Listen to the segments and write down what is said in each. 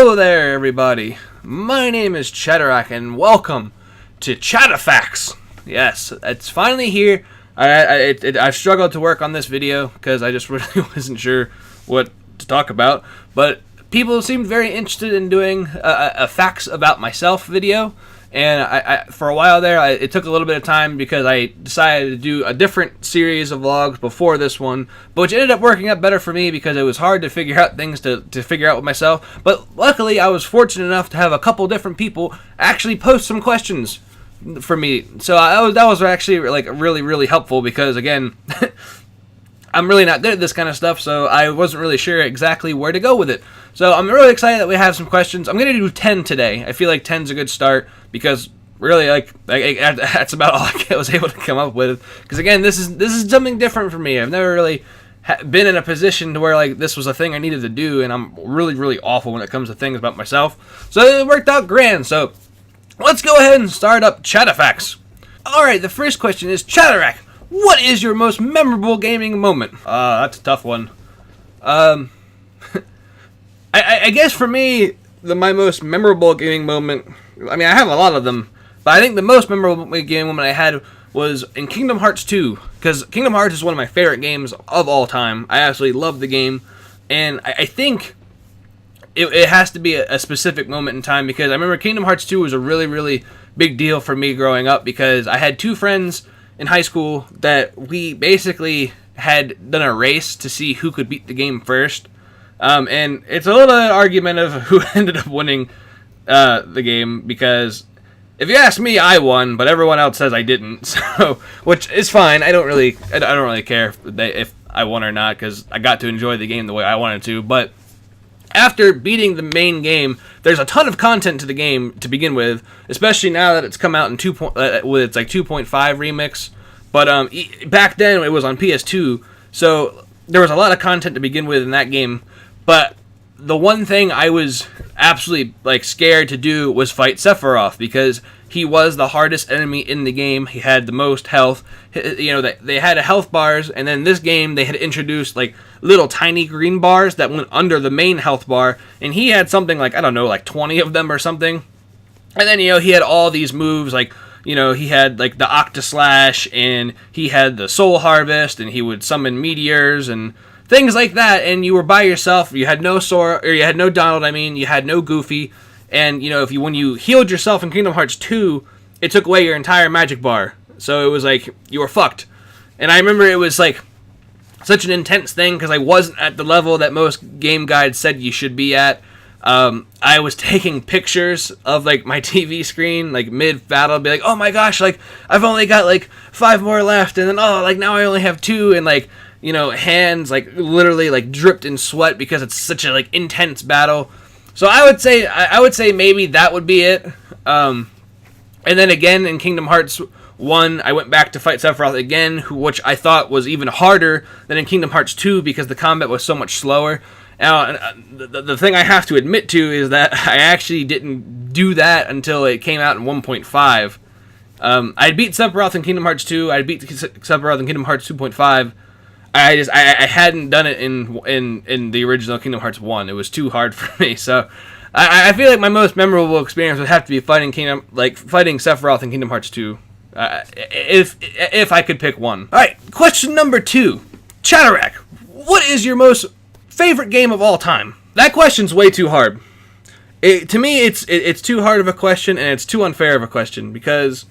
Hello there, everybody. My name is Chadarak, and welcome to CHADAFACTS. Yes, it's finally here. I've struggled to work on this video because I just really wasn't sure what to talk about, but people seemed very interested in doing a facts about myself video. And I for a while there, it took a little bit of time because I decided to do a different series of vlogs before this one, but which ended up working out better for me because it was hard to figure out things to figure out with myself. But luckily, I was fortunate enough to have a couple different people actually post some questions for me. So that was actually like really helpful because, again, I'm really not good at this kind of stuff, so I wasn't really sure exactly where to go with it. So I'm really excited that we have some questions. I'm going to do 10 today. I feel like 10's a good start because really, that's about all I was able to come up with. Because again, this is something different for me. I've never really been in a position to where like this was a thing I needed to do, and I'm really awful when it comes to things about myself. So it worked out grand. So let's go ahead and start up CHADAFACTS. All right, the first question is, Chadarak, what is your most memorable gaming moment? That's a tough one. I guess for me, my most memorable gaming moment, I mean, I have a lot of them, but I think the most memorable gaming moment I had was in Kingdom Hearts 2, because Kingdom Hearts is one of my favorite games of all time. I absolutely love the game, and I think it has to be a specific moment in time, because I remember Kingdom Hearts 2 was a really big deal for me growing up, because I had two friends in high school that we basically had done a race to see who could beat the game first. And it's a little argument of who ended up winning the game, because if you ask me, I won, but everyone else says I didn't. So, which is fine. I don't really care if I won or not, because I got to enjoy the game the way I wanted to. But after beating the main game, there's a ton of content to the game to begin with, especially now that it's come out in with its like 2.5 remix. But back then it was on PS2, so there was a lot of content to begin with in that game. But the one thing I was absolutely like scared to do was fight Sephiroth, because he was the hardest enemy in the game. He had the most health. You know, they had health bars, and then this game they had introduced like little tiny green bars that went under the main health bar, and he had something like, I don't know, like 20 of them or something. And then, you know, he had all these moves, like, you know, he had like the Octaslash, and he had the Soul Harvest, and he would summon meteors and things like that. And you were by yourself. You had no Sora, or you had no Donald. I mean, you had no Goofy. And you know, when you healed yourself in Kingdom Hearts 2, it took away your entire magic bar. So it was like you were fucked. And I remember it was like such an intense thing because I wasn't at the level that most game guides said you should be at. I was taking pictures of like my TV screen like mid battle, be like, oh my gosh, like I've only got like 5 more left, and then like now I only have 2, and like, you know, hands like literally like dripped in sweat because it's such a like intense battle. So I would say maybe that would be it. And then again in Kingdom Hearts 1, I went back to fight Sephiroth again, which I thought was even harder than in Kingdom Hearts 2 because the combat was so much slower. Now, the thing I have to admit to is that I actually didn't do that until it came out in 1.5. I beat Sephiroth in Kingdom Hearts 2. I beat Sephiroth in Kingdom Hearts 2.5. I hadn't done it in the original Kingdom Hearts 1. It was too hard for me. So I feel like my most memorable experience would have to be fighting Sephiroth in Kingdom Hearts 2. If I could pick one. All right, question number 2. Chadarak, what is your most favorite game of all time? That question's way too hard. To me, it's too hard of a question, and it's too unfair of a question, because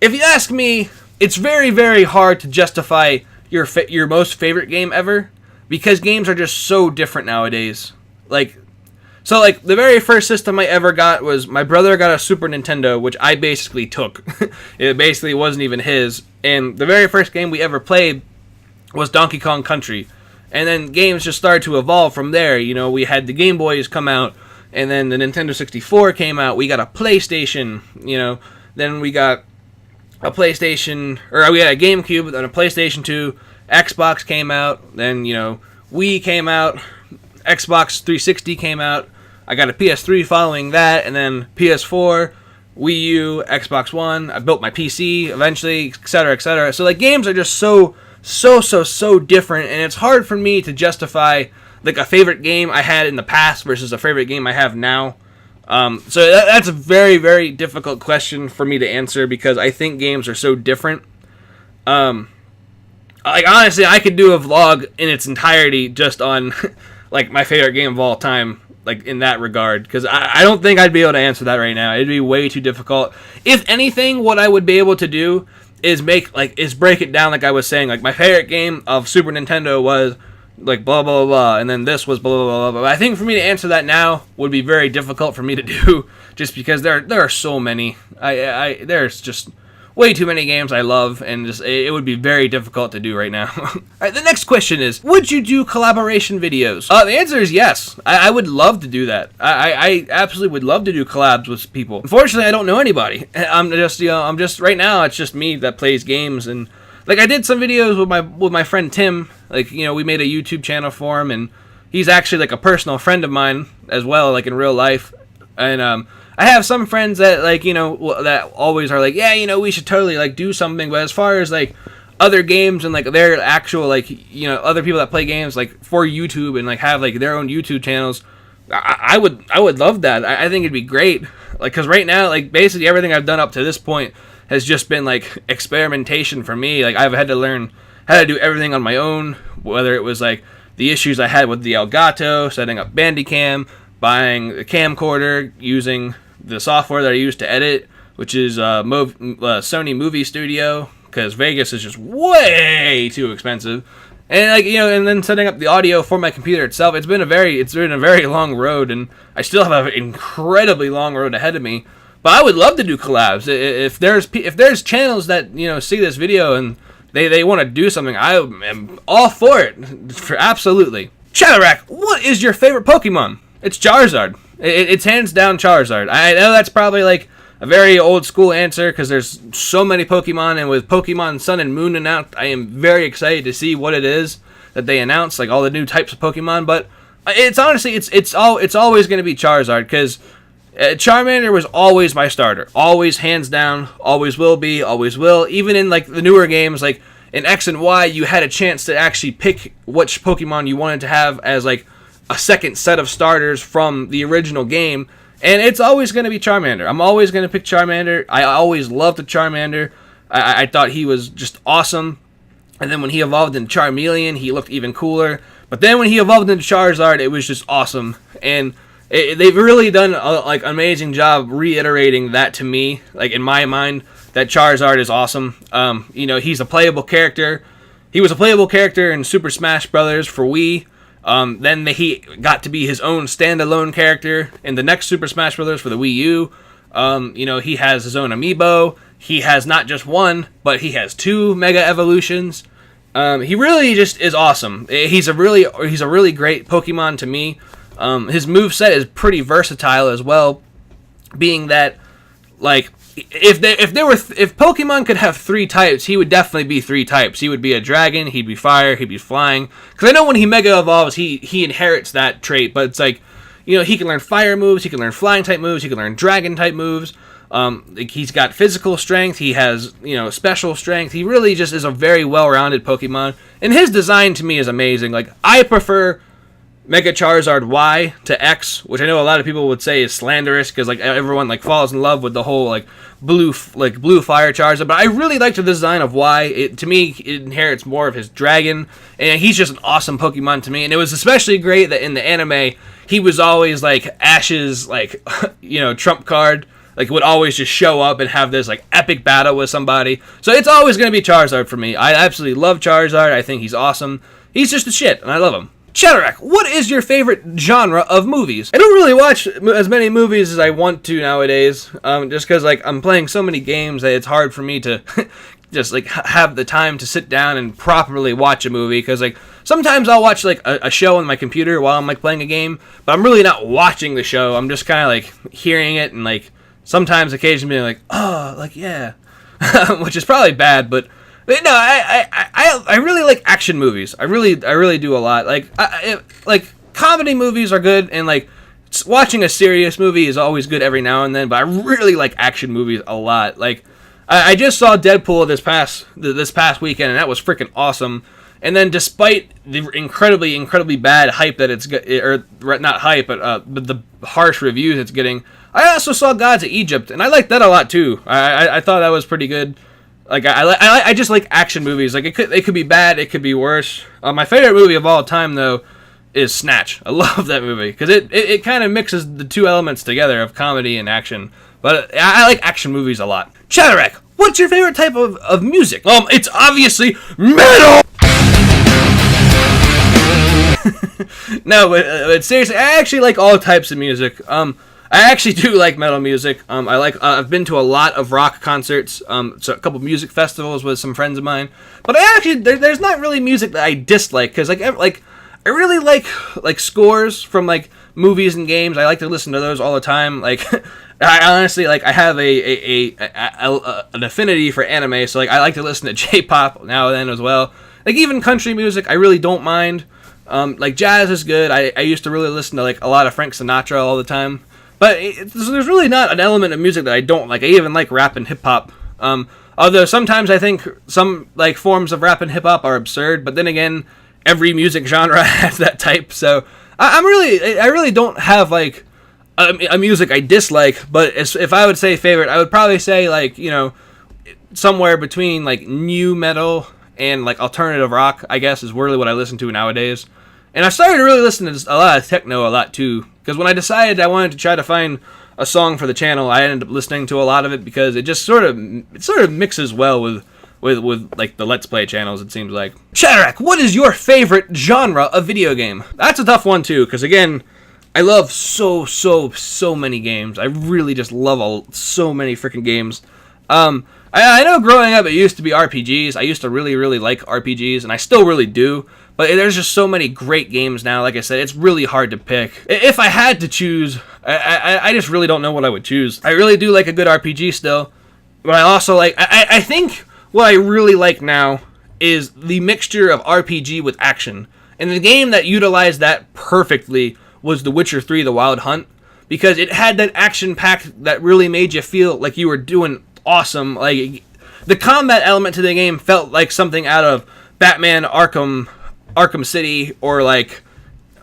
if you ask me, it's very hard to justify your most favorite game ever, because games are just so different nowadays. So the very first system I ever got was my brother got a Super Nintendo, which I basically took. It basically wasn't even his, and the very first game we ever played was Donkey Kong Country. And then games just started to evolve from there. You know, we had the Game Boys come out, and then the Nintendo 64 came out. We got a PlayStation, you know. Then we got a PlayStation, or we had a GameCube, then a PlayStation 2. Xbox came out. Then, you know, Wii came out. Xbox 360 came out. I got a PS3 following that, and then PS4, Wii U, Xbox One. I built my PC eventually, etc., etc. So, like, games are just so different, and it's hard for me to justify like a favorite game I had in the past versus a favorite game I have now. So that's a very, very difficult question for me to answer because I think games are so different. Like, honestly, I could do a vlog in its entirety just on, like, my favorite game of all time, like, in that regard, because I don't think I'd be able to answer that right now. It'd be way too difficult. If anything, what I would be able to do is break it down, like I was saying. Like, my favorite game of Super Nintendo was, like, blah, blah, blah, and then this was blah, blah, blah, blah. But I think for me to answer that now would be very difficult for me to do, just because there are so many. There's just way too many games I love, and just it would be very difficult to do right now. Alright, the next question is, would you do collaboration videos? The answer is yes. I would love to do that. I absolutely would love to do collabs with people. Unfortunately, I don't know anybody. I'm just right now, it's just me that plays games, and like I did some videos with my friend Tim. Like, you know, we made a YouTube channel for him, and he's actually like a personal friend of mine as well, like in real life. And I have some friends that, like, you know, that always are like, yeah, you know, we should totally, like, do something. But as far as, like, other games and, like, their actual, like, you know, other people that play games, like, for YouTube and, like, have, like, their own YouTube channels, I would love that. I think it'd be great. Like, because right now, like, basically everything I've done up to this point has just been, like, experimentation for me. Like, I've had to learn how to do everything on my own, whether it was, like, the issues I had with the Elgato, setting up Bandicam, buying a camcorder, using the software that I use to edit, which is Sony Movie Studio, because Vegas is just way too expensive, and like, you know, and then setting up the audio for my computer itself. It's been a very long road, and I still have an incredibly long road ahead of me. But I would love to do collabs. If there's channels that, you know, see this video and they want to do something, I am all for it. Absolutely. Chadarak, what is your favorite Pokemon? It's Charizard. It's hands down Charizard. I know that's probably like a very old school answer because there's so many Pokemon, and with Pokemon Sun and Moon announced, I am very excited to see what it is that they announced, like all the new types of Pokemon. But it's honestly it's always going to be Charizard because Charmander was always my starter, always hands down, always will be, always will. Even in like the newer games, like in X and Y, you had a chance to actually pick which Pokemon you wanted to have as like a second set of starters from the original game, and it's always going to be Charmander. I'm always going to pick Charmander. I always loved the Charmander. I thought he was just awesome, and then when he evolved into Charmeleon, he looked even cooler. But then when he evolved into Charizard, it was just awesome, and they've really done a like amazing job reiterating that to me, like in my mind, that Charizard is awesome. You know, he's a playable character. He was a playable character in Super Smash Bros. For Wii. Then he got to be his own standalone character in the next Super Smash Bros. For the Wii U. You know, he has his own amiibo. He has not just one, but he has 2 Mega Evolutions. He really just is awesome. He's a really great Pokemon to me. His moveset is pretty versatile as well, being that, like, if Pokemon could have 3 types, he would definitely be 3 types. He would be a dragon, he'd be fire, he'd be flying. Because I know when he Mega Evolves, he inherits that trait, but it's like, you know, he can learn fire moves, he can learn flying type moves, he can learn dragon type moves. Like, he's got physical strength, he has, you know, special strength. He really just is a very well-rounded Pokemon. And his design to me is amazing. Like, I prefer Mega Charizard Y to X, which I know a lot of people would say is slanderous because like everyone like falls in love with the whole like blue fire Charizard, but I really like the design of Y. To me, it inherits more of his dragon, and he's just an awesome Pokemon to me. And it was especially great that in the anime he was always like Ash's like you know, trump card. Like, would always just show up and have this like epic battle with somebody. So it's always going to be Charizard for me. I absolutely love Charizard. I think he's awesome. He's just the shit, and I love him. Chadarak, what is your favorite genre of movies? I don't really watch as many movies as I want to nowadays, just because like I'm playing so many games that it's hard for me to just like have the time to sit down and properly watch a movie. Because like sometimes I'll watch like a show on my computer while I'm like playing a game, but I'm really not watching the show. I'm just kind of like hearing it and like sometimes occasionally being like, oh, like yeah, which is probably bad, but. No, I really like action movies. I really do a lot. Like comedy movies are good, and like watching a serious movie is always good every now and then. But I really like action movies a lot. Like I just saw Deadpool this past weekend, and that was freaking awesome. And then, despite the incredibly bad hype that it's or not hype, but the harsh reviews it's getting, I also saw Gods of Egypt, and I liked that a lot too. I thought that was pretty good. Like I just like action movies. Like it could be bad, it could be worse. My favorite movie of all time though is Snatch. I love that movie because it kind of mixes the two elements together of comedy and action. But I like action movies a lot. Chadarak, what's your favorite type of music? It's obviously metal. No, but seriously, I actually like all types of music. I actually do like metal music. I've been to a lot of rock concerts. So a couple music festivals with some friends of mine. But I actually there's not really music that I dislike because I really like scores from like movies and games. I like to listen to those all the time. Like I honestly I have an affinity for anime, so like I like to listen to J-pop now and then as well. Like even country music, I really don't mind. Like jazz is good. I used to really listen to like a lot of Frank Sinatra all the time. But there's really not an element of music that I don't like. I even like rap and hip hop. Although sometimes I think some like forms of rap and hip hop are absurd. But then again, every music genre has that type. So I really don't have like a music I dislike. But if I would say favorite, I would probably say like somewhere between like new metal and like alternative rock, I guess, is really what I listen to nowadays. And I started to really listen to a lot of techno a lot too, because when I decided I wanted to try to find a song for the channel, I ended up listening to a lot of it because it just sort of mixes well with like the Let's Play channels, it seems like. Chadarak, what is your favorite genre of video game? That's a tough one too, because again, I love so many games. I really just love so many freaking games. I know growing up it used to be RPGs. I used to really like RPGs, and I still really do. But there's just so many great games now. Like I said, it's really hard to pick. If I had to choose, I just really don't know what I would choose. I really do like a good RPG still, but I also like. I think what I really like now is the mixture of RPG with action. And the game that utilized that perfectly was The Witcher 3: The Wild Hunt, because it had that action pack that really made you feel like you were doing awesome. Like the combat element to the game felt like something out of Batman Arkham City, or like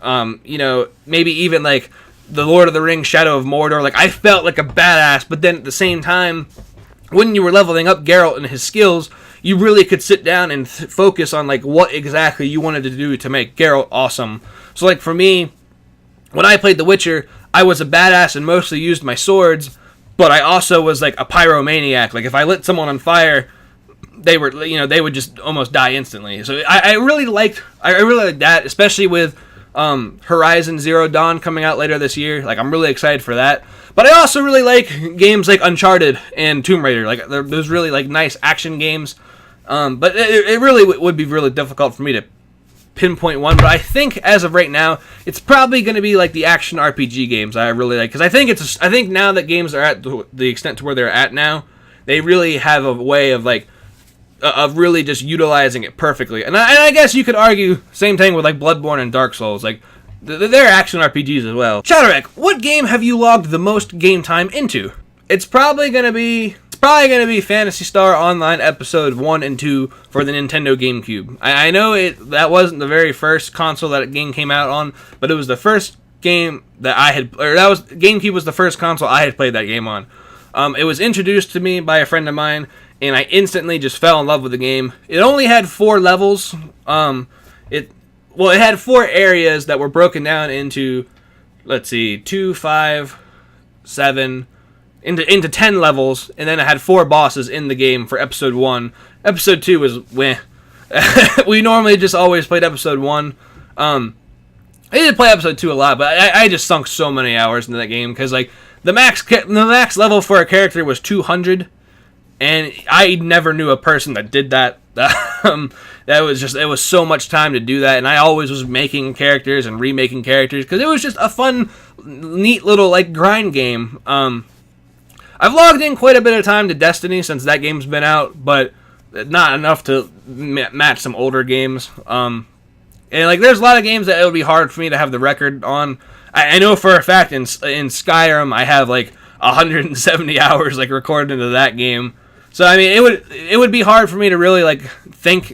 maybe even like the Lord of the Rings Shadow of Mordor. Like I felt like a badass, but then at the same time, when you were leveling up Geralt and his skills, you really could sit down and focus on like what exactly you wanted to do to make Geralt awesome. So like for me, when I played The Witcher, I was a badass and mostly used my swords, but I also was like a pyromaniac. Like if I lit someone on fire, they would just almost die instantly. So I really liked that, especially with Horizon Zero Dawn coming out later this year. Like I'm really excited for that. But I also really like games like Uncharted and Tomb Raider. Like those really like nice action games. But it really would be really difficult for me to pinpoint one. But I think as of right now, it's probably going to be like the action RPG games I really like, because I think now that games are at the extent to where they're at now, they really have a way of like of really just utilizing it perfectly. And I guess you could argue same thing with like Bloodborne and Dark Souls. Like they're action RPGs as well. Chadarak, what game have you logged the most game time into? It's probably gonna be Phantasy Star Online Episode 1 and 2 for the Nintendo GameCube. I know that wasn't the very first console that game came out on, but it was the first game GameCube was the first console I had played that game on. It was introduced to me by a friend of mine, and I instantly just fell in love with the game. It only had 4 levels. It had 4 areas that were broken down into, 2, 5, 7, into 10 levels, and then it had 4 bosses in the game for Episode 1. Episode 2 was meh. We normally just always played Episode 1. I did play Episode 2 a lot, but I just sunk so many hours into that game, because like the max level for a character was 200, and I never knew a person that did that. It was so much time to do that, and I always was making characters and remaking characters, because it was just a fun, neat little like grind game. I've logged in quite a bit of time to Destiny since that game's been out, but not enough to match some older games. And like there's a lot of games that it would be hard for me to have the record on. I know for a fact in Skyrim I have like 170 hours like recorded into that game. So I mean, it would be hard for me to really like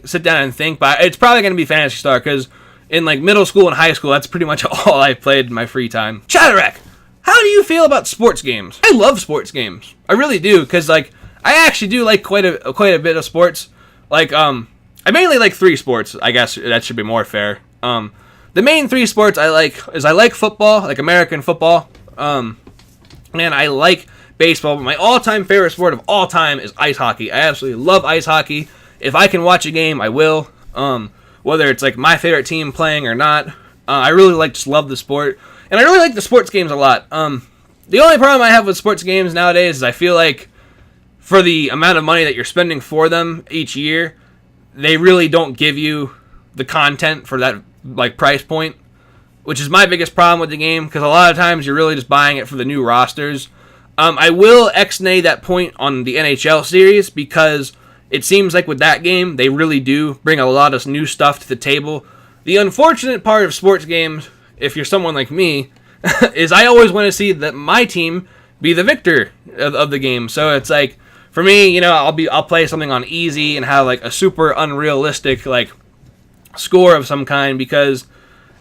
sit down and think, but it's probably going to be Phantasy Star because in like middle school and high school, that's pretty much all I played in my free time. Chadarak, how do you feel about sports games? I love sports games. I really do because like I actually do like quite a bit of sports. Like I mainly like 3 sports. I guess that should be more fair. The main 3 sports I like football, like American football. And I like baseball, but my all-time favorite sport of all time is ice hockey. I absolutely love ice hockey. If I can watch a game, I will. Whether it's like my favorite team playing or not. I really just love the sport. And I really like the sports games a lot. The only problem I have with sports games nowadays is I feel like for the amount of money that you're spending for them each year, they really don't give you the content for that like price point, which is my biggest problem with the game because a lot of times you're really just buying it for the new rosters. I will ex-nay that point on the NHL series because it seems like with that game, they really do bring a lot of new stuff to the table. The unfortunate part of sports games, if you're someone like me, is I always want to see that my team be the victor of the game. So it's like, for me, you know, I'll play something on easy and have like a super unrealistic like score of some kind because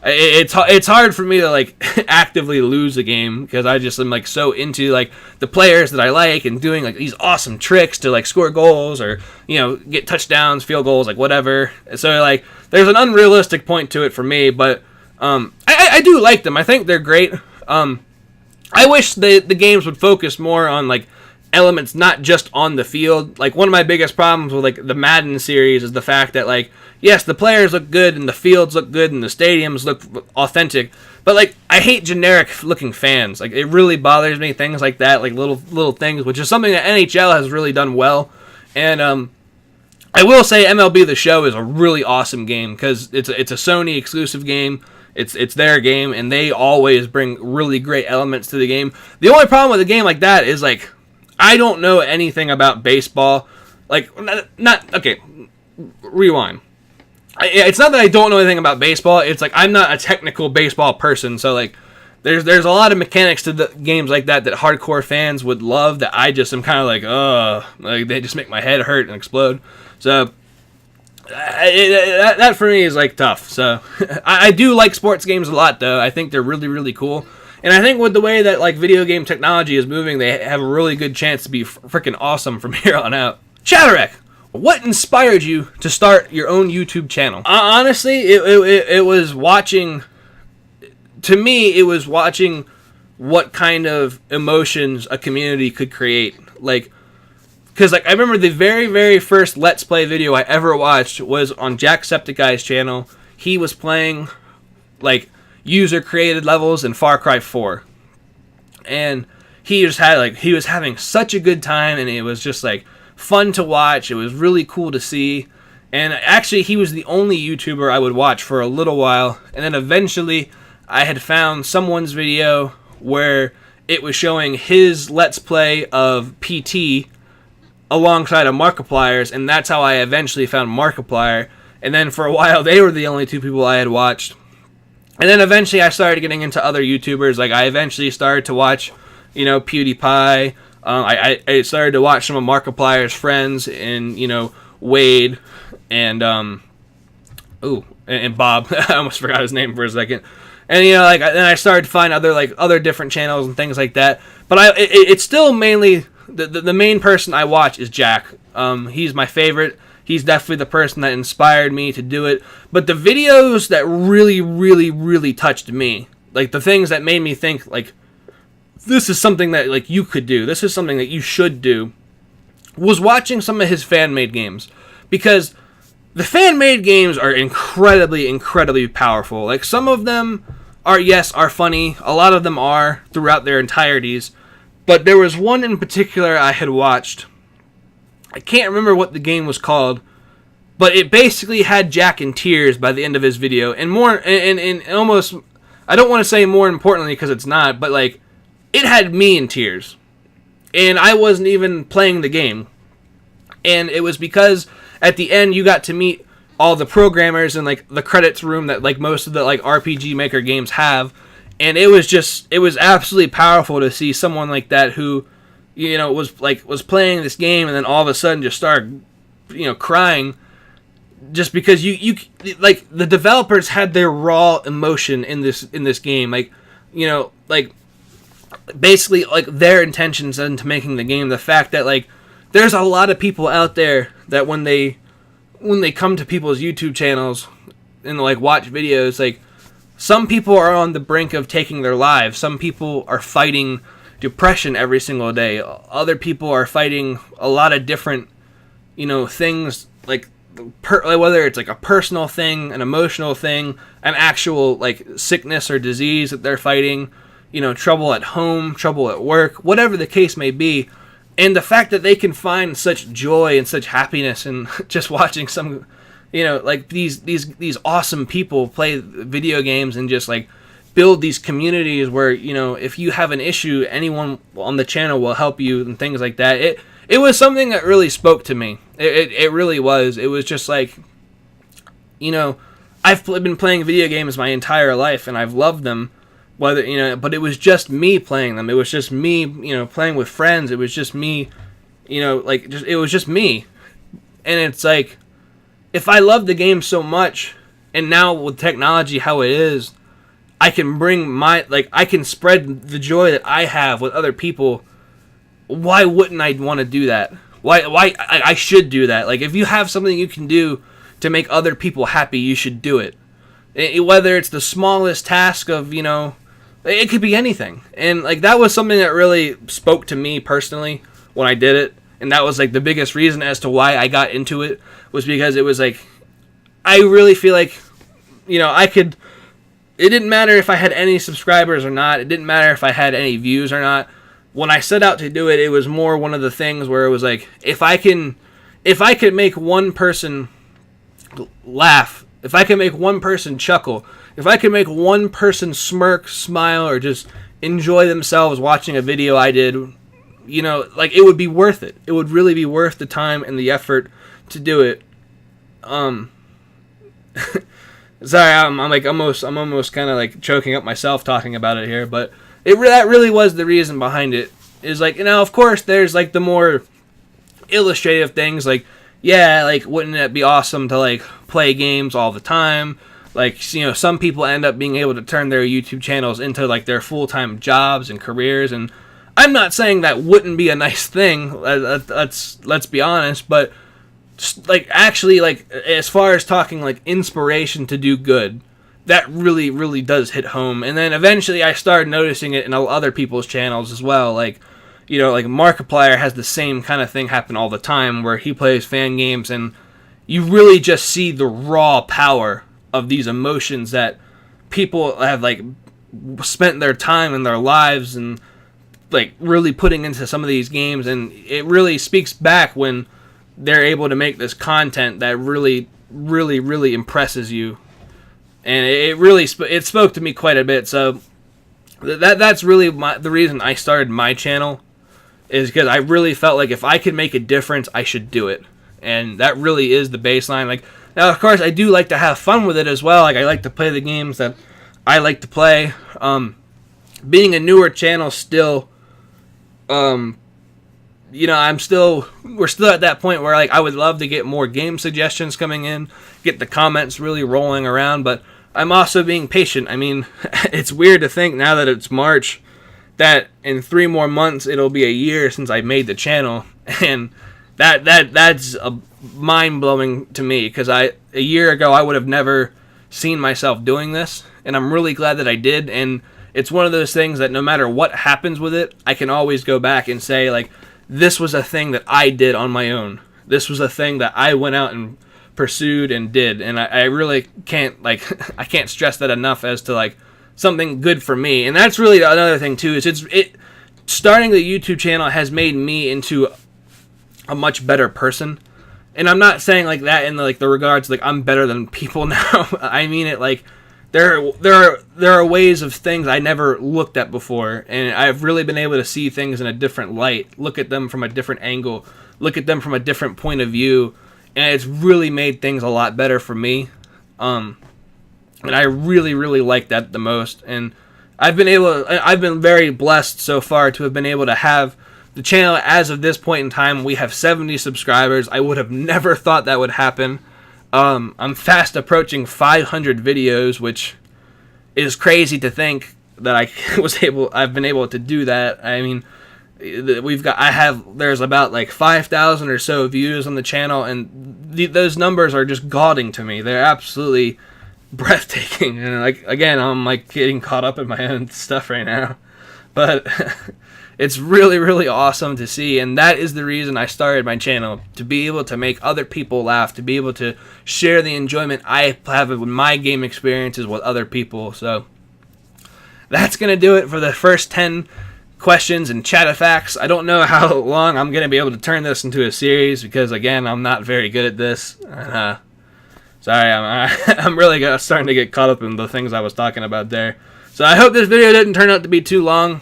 it's hard for me to like actively lose a game because I just am like so into like the players that I like and doing like these awesome tricks to like score goals or, you know, get touchdowns, field goals, like whatever. So like there's an unrealistic point to it for me, but I do like them. I think they're great. I wish the games would focus more on like elements not just on the field. Like one of my biggest problems with like the Madden series is the fact that like yes, the players look good and the fields look good and the stadiums look authentic, but like I hate generic looking fans. Like it really bothers me, things like that, like little things, which is something that NHL has really done well. And I will say MLB The Show is a really awesome game because it's a Sony exclusive game. It's their game and they always bring really great elements to the game. The only problem with a game like that is like I don't know anything about baseball. Like, not okay, rewind. It's not that I don't know anything about baseball. It's like I'm not a technical baseball person. So, like, there's a lot of mechanics to the games like that hardcore fans would love that I just am kind of like, like, they just make my head hurt and explode. So, that for me is, like, tough. So, I do like sports games a lot, though. I think they're really, really cool. And I think with the way that like video game technology is moving, they have a really good chance to be freaking awesome from here on out. Chadarak, what inspired you to start your own YouTube channel? Honestly, it was watching. To me, it was watching what kind of emotions a community could create. Like, because like I remember the very, very first Let's Play video I ever watched was on Jacksepticeye's channel. He was playing like user-created levels in Far Cry 4. And he just had, like, he was having such a good time, and it was just, like, fun to watch. It was really cool to see. And actually, he was the only YouTuber I would watch for a little while. And then eventually, I had found someone's video where it was showing his Let's Play of PT alongside of Markiplier's, and that's how I eventually found Markiplier. And then for a while, they were the only 2 people I had watched. And then eventually I started getting into other YouTubers. Like, I eventually started to watch, you know, PewDiePie. I started to watch some of Markiplier's friends and, you know, Wade and, and Bob. I almost forgot his name for a second. And, you know, like, then I started to find other different channels and things like that. But it's still mainly, the main person I watch is Jack. He's my favorite. He's definitely the person that inspired me to do it. But the videos that really, really, really touched me, like the things that made me think, like, this is something that like you could do, this is something that you should do, was watching some of his fan-made games. Because the fan-made games are incredibly, incredibly powerful. Like, some of them are funny. A lot of them are throughout their entireties. But there was one in particular I had watched. I can't remember what the game was called, but it basically had Jack in tears by the end of his video. And more, and almost, I don't want to say more importantly because it's not, but like, it had me in tears. And I wasn't even playing the game. And it was because at the end you got to meet all the programmers in like the credits room that like most of the like RPG Maker games have. And it was absolutely powerful to see someone like that who was playing this game and then all of a sudden just started, crying, just because you like the developers had their raw emotion in this game, basically like their intentions into making the game. The fact that like there's a lot of people out there that when they come to people's YouTube channels and like watch videos, like some people are on the brink of taking their lives. Some people are fighting depression every single day. Other people are fighting a lot of different, things like whether it's like a personal thing, an emotional thing, an actual like sickness or disease that they're fighting, trouble at home, trouble at work, whatever the case may be. And the fact that they can find such joy and such happiness in just watching some, like these awesome people play video games and just like build these communities where, if you have an issue, anyone on the channel will help you and things like that. It was something that really spoke to me. It really was. It was just like, I've been playing video games my entire life and I've loved them. But it was just me playing them. It was just me, playing with friends. It was just me, it was just me. And it's like, if I love the game so much, and now with technology how it is, I can bring I can spread the joy that I have with other people. Why wouldn't I want to do that? Why I should do that. Like, if you have something you can do to make other people happy, you should do it. Whether it's the smallest task of, it could be anything. And like that was something that really spoke to me personally when I did it. And that was like the biggest reason as to why I got into it, was because it was like, I really feel like, it didn't matter if I had any subscribers or not. It didn't matter if I had any views or not. When I set out to do it, it was more one of the things where it was like, if I could make one person laugh, if I could make one person chuckle, if I could make one person smirk, smile, or just enjoy themselves watching a video I did, it would be worth it. It would really be worth the time and the effort to do it. Sorry, I'm almost kind of like choking up myself talking about it here, but that really was the reason behind it. Is like, of course, there's like the more illustrative things, like, yeah, like, wouldn't it be awesome to like play games all the time? Like, some people end up being able to turn their YouTube channels into like their full-time jobs and careers, and I'm not saying that wouldn't be a nice thing. Let's be honest, but like actually, like as far as talking like inspiration to do good, that really, really does hit home. And then eventually I started noticing it in other people's channels as well. Like, like Markiplier has the same kind of thing happen all the time, where he plays fan games and you really just see the raw power of these emotions that people have like spent their time and their lives and like really putting into some of these games. And it really speaks back when they're able to make this content that really, really, really impresses you. And it really it spoke to me quite a bit. So that's really the reason I started my channel, is because I really felt like if I could make a difference, I should do it. And that really is the baseline. Like, now, of course, I do like to have fun with it as well. Like, I like to play the games that I like to play. Being a newer channel still, we're still at that point where like I would love to get more game suggestions coming in, get the comments really rolling around, but I'm also being patient. I mean, it's weird to think now that it's March that in 3 more months it'll be a year since I made the channel, and that's mind-blowing to me, because a year ago I would have never seen myself doing this, and I'm really glad that I did. And it's one of those things that no matter what happens with it, I can always go back and say, like, this was a thing that I did on my own. This was a thing that I went out and pursued and did. And I really can't, like, I can't stress that enough as to, like, something good for me. And that's really another thing, too, is starting the YouTube channel has made me into a much better person. And I'm not saying, like, that in, the regards, like, I'm better than people now. I mean it, like, there are ways of things I never looked at before, and I've really been able to see things in a different light, look at them from a different angle, look at them from a different point of view, and it's really made things a lot better for me. And I really, really like that the most. And I've been very blessed so far to have been able to have the channel, as of this point in time, we have 70 subscribers. I would have never thought that would happen. I'm fast approaching 500 videos, which is crazy to think that I've been able to do that. I mean, there's about like 5,000 or so views on the channel, and those numbers are just gaudy to me. They're absolutely breathtaking, and like, again, I'm like getting caught up in my own stuff right now, but it's really, really awesome to see, and that is the reason I started my channel, to be able to make other people laugh, to be able to share the enjoyment I have with my game experiences with other people. So that's gonna do it for the first 10 questions and CHADAFACTS. I don't know how long I'm gonna be able to turn this into a series, because again, I'm not very good at this. Sorry, I'm really starting to get caught up in the things I was talking about there. So I hope this video didn't turn out to be too long.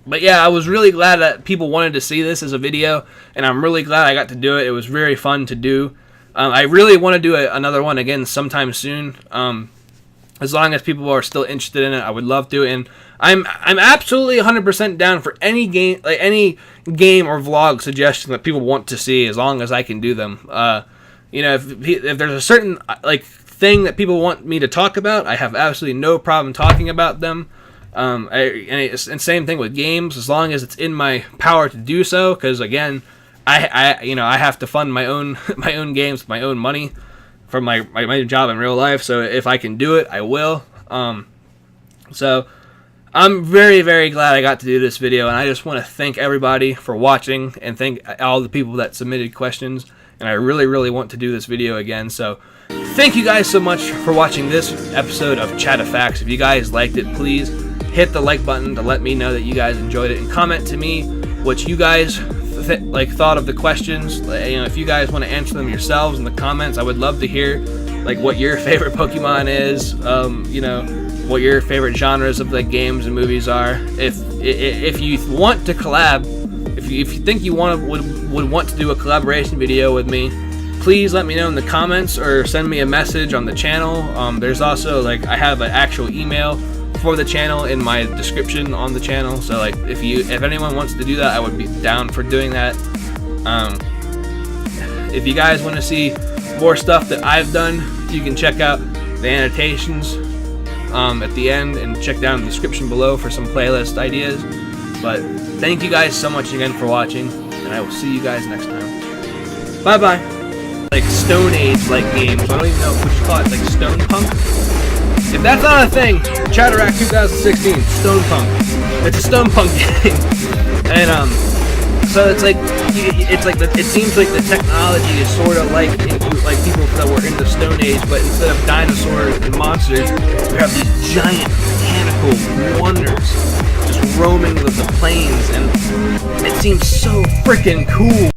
But yeah, I was really glad that people wanted to see this as a video, and I'm really glad I got to do it. It was very fun to do. I really want to do another one again sometime soon. As long as people are still interested in it, I would love to. And I'm absolutely 100% down for any game, or vlog suggestion that people want to see, as long as I can do them. If there's a certain thing that people want me to talk about, I have absolutely no problem talking about them. And same thing with games, as long as it's in my power to do so. Because again, I have to fund my own games with my own money from my job in real life. So if I can do it, I will. So I'm very, very glad I got to do this video, and I just want to thank everybody for watching, and thank all the people that submitted questions. And I really, really want to do this video again. So thank you guys so much for watching this episode of CHADAFACTS. If you guys liked it, please hit the like button to let me know that you guys enjoyed it, and comment to me what you guys thought of the questions. If you guys want to answer them yourselves in the comments, I would love to hear what your favorite Pokemon is. What your favorite genres of games and movies are. If you want to collab, if you think you would want to do a collaboration video with me, please let me know in the comments, or send me a message on the channel. There's also I have an actual email for the channel in my description on the channel. So if anyone wants to do that, I would be down for doing that. If you guys want to see more stuff that I've done, you can check out the annotations at the end, and check down the description below for some playlist ideas. But thank you guys so much again for watching, and I will see you guys next time. Bye bye. Stone Age games. I don't even know what you call it, Stone Punk. If that's not a thing, Chadarak 2016, Stone Punk. It's a Stone Punk game, and so it seems like the technology is sort of people that were in the Stone Age, but instead of dinosaurs and monsters, we have these giant mechanical wonders just roaming the plains, and it seems so freaking cool.